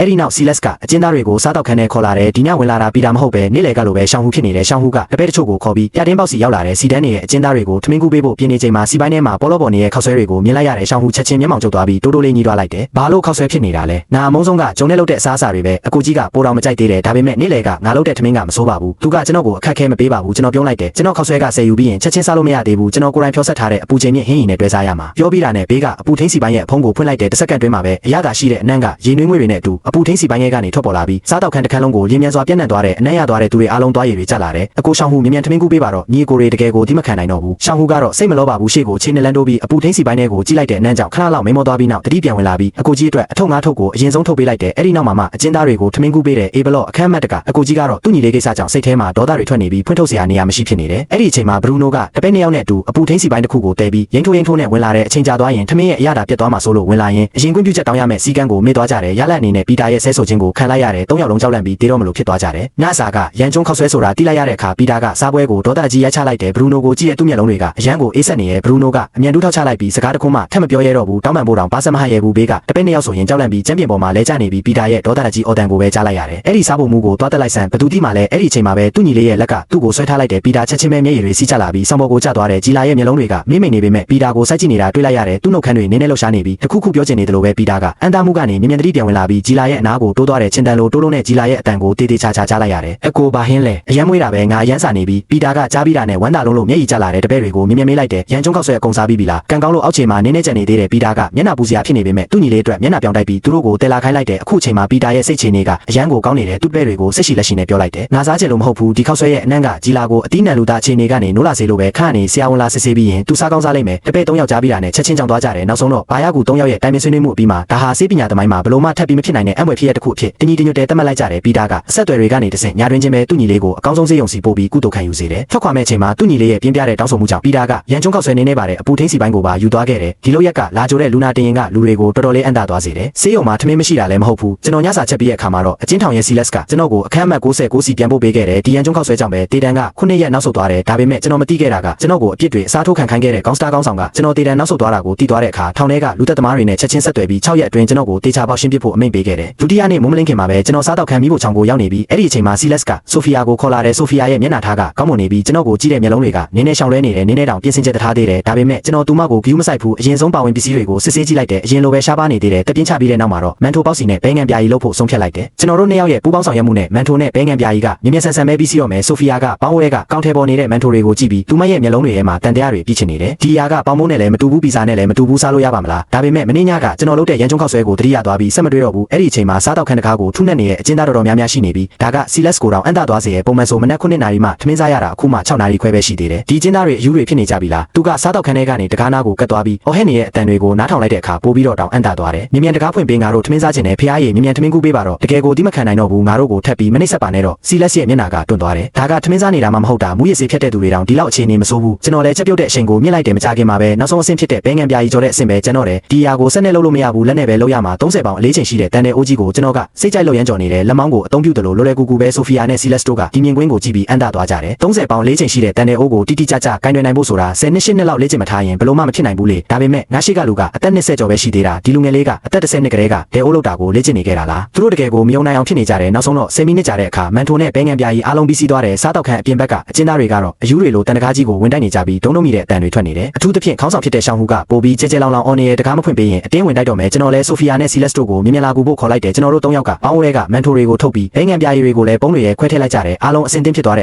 အဲ့ဒီနောက်စီလက်စ်ကအကျဉ်းသားတွေကိုစားတောက်ခန်းထဲခေါ်လာတယ်ဒီညဝင်လာတာပီတာမဟုတ်ပဲနေ့လယ်ကလိုပဲရှောင်းဟူဖြစ်နေတယ်ရှောင်းဟူကတပည့်တချို့ကိုခေါ်ပြီးပြတင်းပေါက်စီရောက်လာတယ်စီတန်းနေရဲ့အကျဉ်းသားတွေကိုထမင်းကူးပေးဖို့ပြင်းနေချိန်မှာစီပိုင်းထဲမှာပေါ်လောပေါ်နေတဲ့ခောက်ဆွဲတွေကိုမြင်လိုက်ရတဲ့ရှောင်းဟူချက်ချင်းမျက်မှောင်ကျုပ်သွားပြီးတိုးတိုးလေးညီးသွားလိုက်တယ်ဘာလို့ခောက်ဆွဲဖြစ်နေတာလဲနာအမုန်းဆုံးကဂျုံနဲ့လုပ်တဲ့အစားအစာတွေပဲအကူကြီးကပိုတော်မကြိုက်သေးတယ်ဒါပေမဲ့နေ့လယ်ကငါလုပ်တဲ့ထမင်းကမဆိုးပါဘူးသူကကျွန်တော်ကိုအခက်ခဲမပေးပါဘူးကျွန်တော်ပြုံးလိုက်တယ်ကျွန်တော်ခောက်ဆွဲကဆယ်ယူပြီးရင်ချက်ချင်းစားလို့မရသေးဘူးကျွန်တော်ကိုယ်တိုင်ဖြောဆက်ထားတဲ့အပူချိန်မြင့်ဟင်းရည်နဲ့တွဲစားရမှာပြောပြီးတာနဲ့ဘေးကအပူထင်းစီပိုင်းရဲ့ဖုံးကိုဖွင့်လိုက်တဲ့တစ်စက္ကန့်တွင်းမှာပဲအရသာရှိတဲ့အနံ့ကရေနွေးငွေတွေနဲ့အတူအပူထင်းစီပိုင်းရဲ့ကနေထွက်ပေါ်လာပြီးစားတောက်ခန်းတစ်ခန်းလုံးကိုလင်းမြန်စွာပြန့်နှံ့သွားတဲ့အနံ့ရသွားတဲ့သူတွေအားလုံးသွားရည်တွေကျလာတယ်အကိုရှောင်းဟူမြ မြန်ထမင်းကူးပေးပါတော့ညီကိုတွေတကယ်ကိုဒီမခံနိုင်တော့ဘူးရှောင်းဟူကတော့စိတ်မလောပါဘူးရှေ့ကိုခြေနဲ့လန်းတိုးပြီးအပူထင်းစီပိုင်းတွေကိုကြည့်လိုက်တဲ့အနံ့ကြောင့်ခဏလောက်မိမောသွားပြီးနောက်တတိပြန်ဝင်လာပြီးအကိုကြီးအတွက်အထုပ်ငါးထုပ်ကိုအရင်ဆုံးထုတ်ပေးလိုက်တယ်အဲ့ဒီနောက်မှာအကျဉ်းသားတွေကိုထမင်းကူးပေးတဲ့အေးဘလော့အခမ်းအမှတ်တကအကိုကြီးကတော့သူ့ညီလေးကိစ္စကြောင့်စိတ်ထဲမှာဒေါသတွေထွက်နေပြီးဖွင့်ထုတ်စရာနေရာမရှိဖြစ်နေတယ်အဲ့ဒီအချိန်မှာဘရူနိုကတပည့်နှစ်ယောက်နဲ့အတူအပူထင်းစီပိုင်းတစ်ခုကိုတဲပြီးရင်ထိုးနဲ့ဝင်လာတဲ့အချိန်ကြာသွားရင်ထမင်းရဲ့အရသာပြတ်သွားမှာဆိုလို့ဝင်လာရင်အရင်ကွင်းပြုချက်တောင်းရမယ့်စီကန်းကိုမေ့သွားကြတယ်ရလက်အနေနဲ့ပီတာရဲ့ဆဲဆိုခြင်းကိုခံလိုက်ရတယ်၃ယောက်လုံးကြောက်လန့်ပြီးတေးတော့မလို့ဖြစ်သွားကြတယ်ညစာကရန်ကျုံခောက်ဆွဲဆိုတာတိလိုက်ရတဲ့အခါပီတာကစားပွဲကိုဒေါသကြီးရိုက်ချလိုက်တယ်ဘရူနိုကိုကြည့်တဲ့သူ့မျက်လုံးတွေကအရန်ကိုအေးဆက်နေရဲ့ဘရူနိုကအမြန်တူးထောက်ချလိုက်ပြီးစကားတခုမှထပ်မပြောရတော့ဘူးတောင်းပန်ဖို့တောင်ပါစမဟရဲဘူးဘေးကတပည့်နှစ်ယောက်ဆိုရင်ကြောက်လန့်ပြီးကျမ်းပြင်ပေါ်မှာလဲကျနေပြီးပီတာရဲ့ဒေါသကြီးအော်တန်ကိုပဲကြားလိုက်ရတယ်အဲ့ဒီစားဖို့မူကိုသွားတက်လိုက်ဆန်ဘသူတိမှလည်းအဲ့ဒီအချိန်မှာပဲသူ့ညီလေးရဲ့လက်ကသူ့ကိုဆွဲထားလိုက်တယ်ပီတာချက်ချင်းပဲမျက်ရည်တွေစီးကျလာပြီးဆောင်းပေါ်ကိုကျသွားတယ်ဂျီလာရဲ့မျက်လုံးတွေကမိမ့်မိန်နေပေမဲ့ပီတာကိုစိုက်ကြည့်နေတာတွေ့လိုက်ရတယ်သူ့နှုတ်ခမ်းတွေနင်းနေလှုပ်ရှားနေပြီးတခုခုပြောချင်နေတယ်လို့ပဲပီတာကအန်တာမှုကနေမြင်မြန်တတိပြန်ဝင်လာပြီးဂျီလာရဲ့အနားကိုတိုးသွားတဲ့ချင်းတန်လိုတိုးလုံးနဲ့ဂျီလာရဲ့အတန်ကိုတေးသေးချာချာကြားလိုက်ရတယ်အကိုဘာဟင်းလဲအရန်မွေးတာပဲငါအရန်စာနေပြီးပီတာကကြားပြီးတာနဲ့ဝမ်းသာလုံးလို့မျက်ရည်ကျလာတဲ့တပည့်တွေကိုမြင်မြန်မေးလိုက်တယ်ရန်ကျုံခောက်ဆွဲအကုန်စားပြီးပြီလားကန်ကောင်းလို့အောက်ခြေမှာနင်းနေကျန်နေသေးတယ်ပီတာကမျက်နှာပူစရာဖြစ်နေပေမဲ့သူ့ညီလေးအတွက်မျက်နှာပြောင်းတိုက်ပြီးသူတို့ကိုတဲလာခိုင်းလိုက်တယ်အခုချိန်မှာပီတာရဲ့စိတ်ချနေကအရန်ကိုကောင်းနေတဲ့သူ့ပဲတွေကိုစိတ်ရှိလက်ရှိနဲ့ပြောလိုက်တယ်ငါစားချင်လို့မဟုတ်ဘူးဒီခောက်ဆွဲရဲ့အနံ့ကဂျီလာကိုအတီးနံလူသားအခြေအနေကနေနိုးလာစေလို့ပဲခန့်နေဆရာဝန်လာစစ်ဆေးပြီးရင်သူစားကောင်းစားလိုက်မယ်တပည့်၃ယောက်ကြားပြီးတာနဲ့ချက်ချင်းကြောင်သွားကြတယ်နောက်ဆုံးတော့ဘာယာကူ၃ယောက်ရဲ့တိုင်ပင်ဆွေးနွေးမှုအပြီးမှာဒါဟာစေပညာသမိုင်းမှာဘလို့မှထပ်ပြီးမဖြစ်နိုင်တဲ့အမွေဖြစ်ရတစ်ခုအဖြစ်တညီတညွတ်တဲတတ်မှတ်လိုက်ကြတယ်ပီတာကအဆက်အသွယ်တွေကနေတဆင့်ညာတွင်ချင်းပဲသူ့ညီလေးကိုအကောင်းဆုံးစေယုံစီပို့ပြီးကုသိုလ်ခံယူစေတယ်ထွက်ခွာမဲ့ချိန်မှာသူ့ညီလေးရဲ့ပြင်းပြတဲ့တောင်းဆိုမှုကြောင့်ပီတာကရန်ကျုံခောက်ဆွဲနေနေပါတယ်အပူထင်းစီပိုင်းကိုပါယူသွားခဲ့တယ်ဒီလိုရက်ကလာကြိုတဲ့လူနာတင်ရင်ကလူတွေကိုတော်တော်လေးအံ့သာသွားစေတယ်ဆေးရုံမှာထမင်းမရှိတာလည်းမဟုတ်ဘူးကျွန်တော်ညစာချက်ပြီးတဲ့အခါမှာတော့အချင်းထောင်ရဲ့စီလက်စ်ကကျွန်တော်ကိုအခန်းအမှတ်69စီပြန်ပို့ပေးခဲ့တယ်ဒီရန်ကျုံခောက်ဆွဲကြောင့်ပဲတေတန်က9ရက်နောက်ဆုတ်သွားတယ်ဒါပေမဲ့ကျွန်တော်မသိခဲ့တာကကျွန်တော်ကိုအပြစ်တွေအစားထိုးခံခိုင်းခဲ့တဲ့ကောင်းစတာကောင်းဆောင်ကကျွန်တော်တေတန်နောက်ဆုတ်သွားတာကိုသိသွားတဲ့အခါထောင်ထဲကလူသက်သမားတွေနဲ့ချက်ချင်းဆက်သွယ်ပြီး6ရက်အတွင်းကျွန်တော်ကိုတေချာပေါရှင်းပစ်ဖို့အမိန့်ပေးခဲ့တယ်ဒုတိယနေ့မုံမလင်းခင်မှာပဲကျွန်တော်စားတော့ခံပြီးဖို့ချောင်ကိုရောက်နေပြီးအဲ့ဒီအချိန်မှာစီလက်စ်ကဆိုဖီယာကိုခေါ်လာတယ်ဆိုဖီယာရဲ့မျက်နှာထားကကောင်းမွန်နေပြီးကျွန်တော်ကိုကြည့်တဲ့မျက်လုံးတွေကနင်းနေရှောင်လဲနေတယ်နင်းနေတောင်ပြင်ဆင်ချက်ထားသေးတယ်ဒါပေမဲ့ကျွန်တော်သူမကိုဂယူးမဆိုင်ဘူးအရင်ဆုံးပါဝင်ပစ္စည်းတွေကိုစစ်ဆေးကြည့်လိုက်တယ်အရင်လိုပဲရှားပါနေသေးတယ်တပြင်းချပြီးတဲ့နောက်မှာတော့မန်ထိုပေါက်စီနဲ့ဘဲငံပြာကြီးလှုပ်ဖို့ဆုံးဖြတ်လိုက်တယ်ကျွန်တော်တို့နှစ်ယောက်ရဲ့ပူးပေါင်းဆောင်ရွက်မှုနဲ့မန်ထိုနဲ့ဘဲငံပြာကြီးကမြင်မြန်ဆန်ဆန်ပဲပြီးစီတော့မယ်ဆိုဖီယာကပေါင်းဝဲကကောင်းထဲပေါ်နေတဲ့မန်ထိုတွေကိုကြည့်ပြီးသူမရဲ့မျက်လုံးတွေထဲမှာတန်တရားတွေပြည့်ချင်နေတယ်ဒီယာကပေါင်းမိုးနဲ့လည်းမတူဘူးပီဇာနဲ့လည်းမတူဘူးစားလို့ရပါမလားဒါပေမဲ့မင်းညကကျွန်တော်လုပ်တဲ့ရန်ကျုံခောက်ဆွဲကိုတတိယသွားပြီးဆက်မတွေ့တော့ဘူးအဲ့ဒီအချိန်မှာစားတော့ခန်းတကားကိုထုနဲ့နေတဲ့အကျဉ်းသားတော်များများရှိနေပြီးဒါကစီလက်စ်ကိုတောင်အန်တာသွားစေရဲ့ပုံမှန်ဆိုမနက်9နာရီမှထမင်းစားရတာအခုမှ6နာရီခွဲပဲရှိသေးတယ်ဒီကျဉ်းသားတွေအယူတွေဖြစ်နေကြပြီလားသူကစားတော့ခန်းထဲကနေတကားနာကိုကတ်သွားပြီးအော်ဟဲ့နေရဲ့အတန်တွေကိုနားထောင်လိုက်တဲ့အခါပို့ပြီးတော့တောင်အန်တာသွားတယ်မြင်မြန်တကားဖွင့်ပေးငါတို့ထမင်းစားခြင်းနဲ့ဖျားရည်မြင်မြန်ထမင်းကူးပေးပါတော့တကယ်ကိုဒီမခံနိုင်တော့ဘူးငါတို့ကိုထပ်ပြီးမနှိမ့်ဆက်ပါနဲ့တော့စီလက်စ်ရဲ့မျက်နှာကတွန့်သွားတယ်ဒါကထမင်းစားနေတာမှမဟုတ်တာမူရစ်စေဖြတ်တဲ့သူတွေတောင်ဒီလောက်အခြေအနေမဆိုးဘူးကျွန်တော်လည်းချက်ပြုတ်တဲ့အချိန်ကိုမြင့်လိုက်တယ်မကြခင်မှာပဲနောက်ဆုံးအဆင့်ဖြစ်တဲ့ဘဲငံပြာကြီးကြောတဲ့အဆင့်ပဲကျွန်တော်တယ်ဒီယာကိုဆက်နဲ့လုပ်လို့မရဘူးလက်နဲ့ပဲလုပ်ရမှာ30ပေါင်အလေးချိန်ရှိတဲ့တန်တဲ့အိုးကြီးကိုကျွန်တော်ကစိတ်ကြိုက်လို့ရမ်းကြော်နေတဲ့လက်မောင်းကိုအသုံးပြုတယ်လို့လွယ်လွယ်ကူကူပဲဆိုဖီယာနဲ့စီလက်စ်တို့ကဒီမြင်ကွင်းကိုကြည့်ပြီးအန်တာသွားကြတယ်30ပေါင်လေးချိန်ရှိတဲ့တန်တဲ့အိုးကိုတိတိကျကျကင်တွယ်နိုင်ဖို့ဆိုတာ10နှစ်8နှစ်လောက်လေ့ကျင့်မထားရင်ဘယ်လို့မှမဖြစ်နိုင်ဘူးလေဒါပေမဲ့ငါရှိကလူကအသက်20ကျော်ပဲရှိသေးတာဒီလူငယ်လေးကအသက်10နှစ်ကလေးကဒဲအိုးလောက်တာကိုလေ့ကျင့်နေခဲ့တာလားသူတို့တကယ်ကိုမယုံနိုင်အောင်ဖြစ်နေကြတယ်နောက်ဆုံးတော့10မိနစ်ကြာတဲ့အခါမန်ထိုနဲ့ဘဲငံပြာကြီးအားလုံးပြီးစီးသွားတယ်စားတော့ခန်းအပြင်ဘက်ကအကျဉ်းသားတွေကတော့အယူတွေလိုတန်တကားကြီးကိုဝင်တိုက်နေကြပြီးဒုံဒုံမိတဲ့အတန်တွေထွက်နေတယ်အထူးသဖြင့်ခေါင်းဆောင်ဖြစ်တဲ့ရှောင်းဟူကပိုပြီးကြဲကြဲလောင်လောင်အော်နေတကားမဖွင့်ပေးရင်အတင်းဝင်တိုက်တော့မယ်ကျွန်တော်လဲဆိုဖီယာနဲ့စီလက်စ်တို့ကိုမြင်မြန်လာကူဖို့ခေါ်လိုက်တယ်ကျွန်တော်တို့3ယောက်ကပေါင်းဝဲကမန်ထိုတွေကိုထုတ်ပြီးဘဲငံပြာကြီးတွေကိုလည်းပုံးတွေရဲ့ခွဲထည့်လိုက်ကြတယ်အားလုံးအစင်သင်းဖြစ်သွားတဲ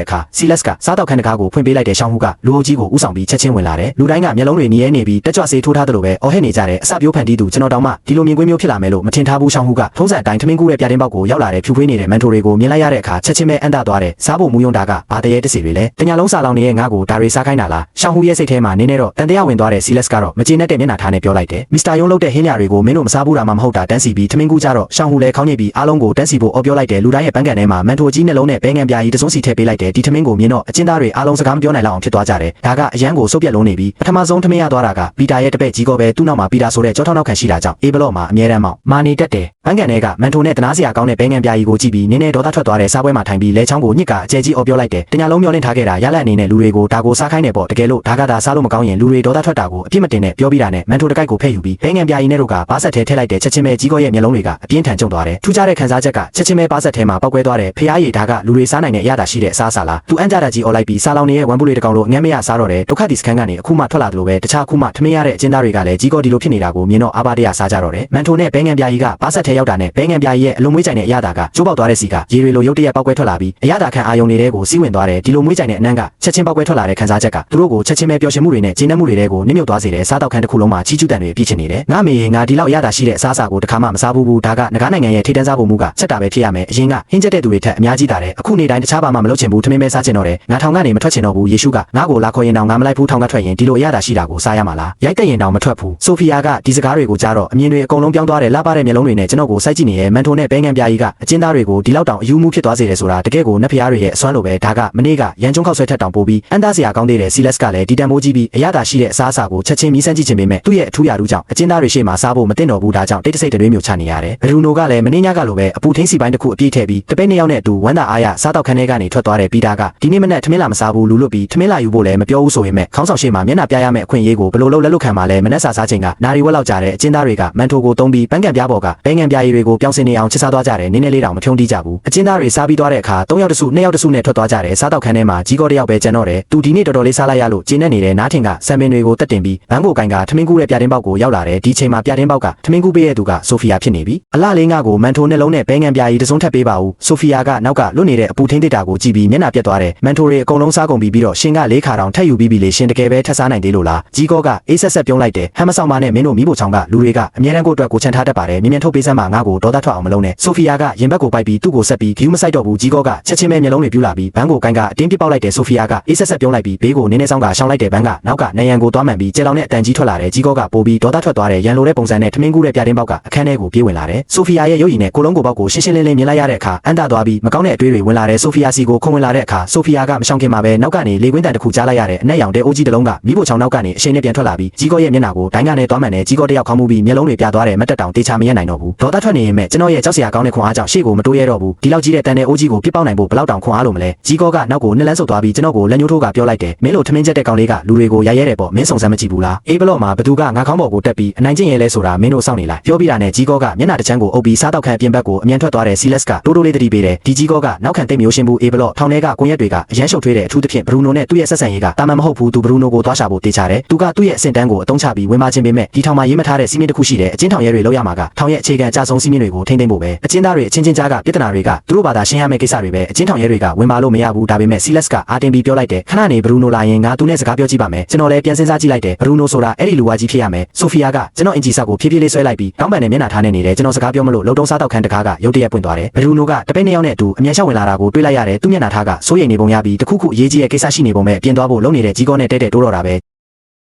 ့အခါစီလက်စ်ကစားတော့ခန်းတကားကိုဖွင့်ပေးလိုက်တဲ့ရှောင်းဟူကလူအုပ်ကြီးကိုဥဆောင်ပြီးချက်ချင်းဝင်လာတယ်လူတိုင်းကမျက်လုံးတွေနီးရဲနေပြီးတက်ကြွစေးထိုးထားတယ်လို့ပဲအော်ဟဲ့နေကြတယ်အစပြိုးဖန်တီးသူကျွန်တော်တောင်မှဒီလိုမြင်ကွင်းမျိုးဖြစ်လာမယ်လို့မထင်ထားဘူးရှောင်းဟူကထုံးစံအတိုင်းထမင်းကူးရဲ့ပြတင်းပေါက်ကိုရောက်လာတဲ့ဖြူဖွေးနေတဲ့မန်ထိုတွေကိုမြင်လိုက်ရတဲ့အခါချက်ချင်းပဲအန်တာသွားတယ်စားဖို့မူယုံတာကဘာတရေတစီတွေလဲတညာလုံးစာလောင်နေတဲ့ငါ့ကိုဒါတွေစားခိုင်းတာလားရှောင်းဟူရဲ့စိတ်ထဲမှာနင်းနေတော့တန်တရားဝင်သွားတဲ့စီလက်စ်ကတော့မကျေနပ်တဲ့မျက်နှာထားနဲ့ပြောလိုက်တယ်မစ္စတာယုံလုပ်တဲ့ဟင်းညာတွေကိုမင်းတို့မစားဘူးတာမှမဟုတ်တာတန်းစီပြီးထမင်းကူးကြတော့ရှောင်းဟူလည်းခေါင်းညစ်ပြီးအားလုံးကိုတန်းစီဖို့အော်ပြောလိုက်တယ်လူတိုင်းရဲ့ပန်းကန်ထဲမှာမန်ထိုကြီးနှလုံးနဲ့ဘဲငံပြာကြီးတစုံစီထည့်ပေးလိုက်တယ်ဒီထမင်းကိုမြင်တော့အကျဉ်းသားတွေအားလုံးစကားမပြောနိုင်လောက်အောင်ဖြစ်သွားကြတယ်ဒါကအရန်ကိုစုပ်ပြက်လုံးနေပြီးပထမဆုံးထမင်းရသွားတာကပီတာရဲ့တပည့်ကြီးကပဲသူ့နောက်မှာပီတာဆိုတဲ့ကြောထောက်နောက်ခံရှိတာကြောင့်အေးဘလော့မှာအမြဲတမ်းမောက်မာနေတတ်တယ်ပန်းကန်ထဲကမန်ထိုနဲ့တနာစရာကောင်းတဲ့ဘဲငံပြာကြီးကိုကြည့်ပြီးနင်းနေဒေါသထွက်သွားတဲ့စားပွဲမှာထိုင်ပြီးလဲချောင်းကိုညစ်ကအကျဲကြီးအော်ပြောလိုက်တယ်တညာလုံးမျောလင့်ထားခဲ့တာရလက်အနေနဲ့လူတွေကိုဒါကိုစားခိုင်းနေပေါ့တကယ်လို့ဒါကသာစားလို့မကောင်းရင်လူတွေဒေါသထွက်တာကိုအပြစ်မတင်နဲ့ပြောပြီးတာနဲ့မန်ထိုတကိုက်ကိုဖဲ့ယူပြီးဘဲငံပြာကြီးနဲ့တို့ကဘာဆက်ထဲထည့်လိုက်တဲ့ချက်ချင်းပဲကြီးကောရဲ့မျက်လုံးတွေကအပြင်းထ ထန်ကြုံသွားတယ်ထူးခြားတဲ့ခန်းစားချက်ကချက်ချင်းပဲပါဆက်ထဲမှာပောက်ကွဲသွားတယ်ဖျားရည်ဓာကလူတွေစားနိုင်တဲ့အရသာရှိတဲ့အစားအစာလားသူအန်ကြတာကြီးအော်လိုက်ပြီးစားလောင်နေတဲ့ဝမ်ပူတွေတကောင်လိုအငမ်းမရစားတော့တယ်ဒုက္ခဒီစခန်းကနေအခုမှထွက်လာတယ်လို့ပဲတခြားအခုမှထမင်းရတဲ့အကျဉ်းသားတွေကလည်းကြီးကောဒီလိုဖြစ်နေတာကိုမြင်တော့အားပါတရစားကြတော့တယ်မန်ထိုနဲ့ဘဲငံပြာကြီးကပါဆက်ထဲရောက်တာနဲ့ဘဲငံပြာကြီးရဲ့အလုံးမွေးကြိုင်တဲ့အရသာကကျိုးပေါက်သွားတဲ့စီကရေတွေလိုရုပ်တရက်ပောက်ကွဲထွက်လာပြီးအရသာခံအာယုံတွေကိုစီးဝင်သွားတယ်ဒီလိုမွေးကြိုင်တဲ့အနံ့ကချက်ချင်းပောက်ကွဲထွက်လာတဲ့ခန်းစားချက်ကသူတို့ကိုချက်ချင်းပဲပျော်ရွှင်မှုတွေနဲ့ကျေနပ်မှုတွေကိုနစ်မြုပ်သွားစေတယ်စားတောက်ခန်းတစ်ခုလုံးမှာချီးကျူးတန်တွေပြည့်ချင်နေတယ်ငါမေငါဒီလောက်အရသာရှိတဲ့အစားအစာကိုတခါမှမစားဘူးဒါကငကားနိုင်ငံရဲ့ထိတန်းစားဖို့မှုကချက်တာပဲဖြစ်ရမယ်အရင်ကဟင်းချက်တဲ့သူတွေထက်အများကြီးတာတယ်အခုနေတိုင်းတခြားဘာမှမလုပ်ချင်ဘူးထမင်းပဲစားချင်တော့တယ်ငါထောင်ကနေမထွက်ချင်တော့ဘူးယေရှုကငါ့ကိုလာခေါ်ရင်တောင်ငါမလိုက်ဘူးထောင်ကထွက်ရင်ဒီလိုအရသာရှိတာကိုစားရမှာလားရိုက်တဲ့ရင်တောင်မထွက်ဘူးဆိုဖီယာကဒီစကားတွေကိုကြားတော့အမြင်တွေအကုန်လုံးပြောင်းသွားတယ်လှပတဲ့မျက်လုံးတွေနဲ့ကျွန်တော်ကိုစိုက်ကြည့်နေရဲ့မန်ထိုနဲ့ဘဲငံပြာကြီးကအကျဉ်းသားတွေကိုဒီလောက်တောင်အယူမှုဖြစ်သွားစေတယ်ဆိုတာတကယ်ကိုနတ်ဖျားတွေရဲ့အစွမ်းလိုပဲဒါကမနေ့ကရန်ကျုံခောက်ဆွဲထက်တောင်ပိုပြီးအန်သားစရာကောင်းသေးတယ်စီလက်စ်ကလည်းဒီတန်မိုးကြီးပြီးအရသာရှိတဲ့အစားအစာကိုချက်ချင်းမြည်ဆန်းကြည့်ခြင်းပေမဲ့သူ့ရဲ့အထူးရာထူးကြောင့်အကျဉ်းသားတွေရှေ့မှာစားဖို့မတင်တော့ဘူးဒါကြောင့်တိတ်တဆိတ်တွေမျိုးချနေရတယ်ဘရူနိုကလည်းမင်းညကလိုပဲအပူထင်းစီပိုင်းတစ်ခုအပြည့်ထည့်ပြီးတပိတ်နှစ်ယောက်နဲ့အတူဝမ်းသာအားရစားတောက်ခန်းထဲကနေထွက်သွားတယ်ပီတာကဒီနေ့မနေ့ထမင်းလာမစားဘူးလူလွတ်ပြီးထမင်းလာယူဖို့လည်းမပြောဘူးဆိုပေမဲ့ခေါင်းဆောင်ရှေ့မှာမျက်နှာပြရမယ့်အခွင့်အရေးကိုဘယ်လိုလုပ်လက်လွတ်ခံမှာလဲမနေ့စာစားချိန်ကနာရီဝက်လောက်ကြာတဲ့အကျဉ်းသားတွေကမန်ထိုကိုတုံးပြီးပန်းကန်ပြားပေါ်ကဘဲငံပြားရည်တွေကိုပြောင်းစင်နေအောင်ချစ်စားသွားကြတယ်နင်းနေလေးတောင်မဖြုံးတီးကြဘူးအကျဉ်းသားတွေစားပြီးသွားတဲ့အခါ3ယောက်တစု2ယောက်တစုနဲ့ထွက်သွားကြတယ်စားတောက်ခန်းထဲမှာကြီးကောတယောက်ပဲကျန်တော့တယ်သူဒီနေ့တော်တော်လေးစားလိုက်ရလို့ကျင်းနေနေတဲ့နားထင်ကဆံပင်တွေကိုတက်တင်ပြီးဘန်းကိုကန်ကထမင်းကူးတဲ့ပြတင်းပေါက်ကိုရောက်လာတယ်ဒီချိန်မှာပြတင်းပေါက်ကထမင်းကူးပေးတဲ့သူကဆိုဖီယာဖြစ်နေပြီအလှလေးငါကိုမန်ထိုနှလုံးနဲ့ဘဲငံပြားရည်တစုံထပ်ပေးပါဦးဆိုဖီယာကနောက်ကလွတ်နေတဲ့အပူထင်းတစ်တာကိုကြည့်ပြီးမျက်နှာပြတ်သွားတယ်မန်ထိုတွေအကုန်လုံးစားကုန်ပြီးတော့ရှင်က၄ခါတောင်ထက်ယူပြီးပြီလေရှင်တကယ်ပဲထပ်စားနိုင်သေးလို့လားကြီးကောကအေးဆက်ဆက်ပြုံးလိုက်တယ်ဟမ်မဆောင်မနဲ့မင်းတို့မိဖို့ချောင်းကလူတွေကအမြဲတမ်းကိုအတွက်ကိုချန်ထားတတ်ပါတယ်မြင်မြန်ထုတ်ပေးစမ်းပါငါကိုဒေါသထွက်အောင်မလုပ်နဲ့ဆိုဖီယာကရင်ဘက်ကိုပိုက်ပြီးသူ့ကိုဆက်ပြီးဂယူးမဆိုင်တော့ဘူးကြီးကောကချက်ချင်းပဲမျက်လုံးတွေပြူလာပြီးဘန်းကိုကန်ကအတင်းပစ်ပေါက်လိုက်တယ်ဆိုဖီယာကအေးဆက်ဆက်ပြုံးလိုက်ပြီးဘေးကိုနင်းနေဆောင်ကရှောင်းလိုက်တယ်ဘန်းကနောက်ကနယံကိုသွားမှန်ပြီးကျဲလောင်နဲ့အတန်ကြီးထွက်လာတယ်ကြီးကောကပိုးပြီးဒေါသထွက်သွားတယ်ရန်လိုတဲ့ပုံစံနဲ့ထမင်းကူးတဲ့ပြတင်းပေါက်ကအခန်းထဲကိုပြေးဝင်လာတယ်ဆိုဖီယာရဲ့ရုပ်ရည်နဲ့ကိုလုံးကိုပေါက်ကိုရှင်းရှင်းလင်းလင်းမြင်လိုက်ရတဲ့အခါအန်တာသွားပြီးမကောင်းတဲ့အတွေးတွေဝင်လာတယ်ဆိုဖီယာစီကိုခုံဝင်လာတဲ့အခါဆိုဖီယာကမရှောင်ခင်မှာပဲနောက်ကနေလေကွင်းတန်တစ်ခုကြားလိုက်ရတဲ့အနက်ရောင်တဲ့အိုးကြီးတစ်လုံးကမိဖို့ချောင်းနောက်ကနေအရှိန်နဲ့ပြန်ထွက်လာပြီးကြီးကောရဲ့မျက်နှာကိုဒိုင်းကနေသွားမှန်တယ်ကြီးကောတယောက်ခေါင်းမူပြီးမျက်လုံးတွေပြသွားတယ်မတ်တက်တောင်တေချာမရနိုင်တော့ဘူးဒေါသထွက်နေရင်မဲ့ကျွန်တော်ရဲ့ကြောက်စရာကောင်းတဲ့ခွန်အားကြောင့်ရှေ့ကိုမတိုးရတော့ဘူးဒီလောက်ကြီးတဲ့တန်တဲ့အိုးကြီးကိုပြစ်ပေါက်နိုင်ဖို့ဘယ်လောက်တောင်ခွန်အားလို့မလဲကြီးကောကနောက်ကိုနှစ်လန်းဆုပ်သွားပြီးကျွန်တော်ကိုလက်ညှိုးထိုးကပြောလိုက်တယ်မင်းလိုထမင်းချက်တဲ့ကောင်လေးကလူတွေကိုရိုက်ရဲတယ်ပေါ့မင်းစုံစမ်းမကြည့်ဘူးလားအေးဘလော့မှာဘသူကငါခေါင်းပေါ်ကိုတက်ပြီးအနိုင်ကျင့်ရဲလဲဆိုတာမင်းတို့စောင့်နေလိုက်ပြောပြီးတာနဲ့ကြီးကောကမျက်နှာတစ်ချမ်းကိုအုပ်ပြီးစားတောက်ခန်းအပြင်ဘက်ကိုအမြန်ထွက်သွားတယ်စီလက်စ်ကတိုးတိုးလေးတတိပေးတယ်ဒီကြီးကောကနောက်ခံတိတ်မျိုးရှင်းဘူးအေးဘလော့ထောင်ထဲကကွန်ရက်တွေကအရန်ရှုပ်ထွေးတဲ့အထူးသဖြင့်ဘရူနိုနဲ့သူ့ရဲ့ဆက်ဆံရေးကတာမန်မဟုတ်ဘူးသူဘရူနိုကိုသွားရှာဖို့တေချာတယ်သူကသူ့ရဲ့အစင်တန်းကိုအတုံးချပြီးဝင်မချင်းပေးမဲ့ဒီထောင်မှာရေးမထားတဲ့စီးမင်းတစ်ခုရှိတယ်အချင်းထောင်ရဲတွေလောက်ရမှာကထောင်ရဲ့အခြေခံအကျဆုံးစီးမင်းတွေကိုထိမ့်သိမ့်ဖို့ပဲအချင်းသားတွေအချင်းချင်းကြားကပြဿနာတွေကသူတို့ဘာသာရှင်းရမယ့်ကိစ္စတွေပဲအချင်းထောင်ရဲတွေကဝင်ပါလို့မရဘူးဒါပေမဲ့စီလက်စ်ကအာတင်ပြီးပြောလိုက်တယ်ခဏနေဘရူနိုလာရင်ငါသူနဲ့စကားပြောကြည့်ပါမယ်ကျွန်တော်လည်းပြန်စဉ်းစားကြည့်လိုက်တယ်ဘရူနိုဆိုတာအဲ့ဒီလူဝါကြီးဖြစ်ရမယ်ဆိုဖီယာကကျွန်တော်အင်ဂျီစာကိုဖြည်းဖြည်းလေးဆွဲလိုက်ပြီးတောင်းပန်နဲ့မျက်နှာထားနေတယ်ကျွန်တော်စကားပြောမလို့လုံတုံးစားတောက်ခန်းတကားကရုတ်တရက်ပွင့်သွားတယ်ဘရူနိုကတပိတ်နှစ်ယောက်နဲ့အတူအမြန်ရှောက်ဝင်လာတာကိုတွေ့လိုက်ရတယ်သူ့မျက်နှာထားကစိုးရိမ်နေပုံရပြီးတခုခုအရေးကြီးတဲ့ကိစ္စရှိနေပုံပဲပြင်သွားဖို့လုံနေတဲ့ကြီးကောနဲ့တဲ့တိုးတော့တာပဲ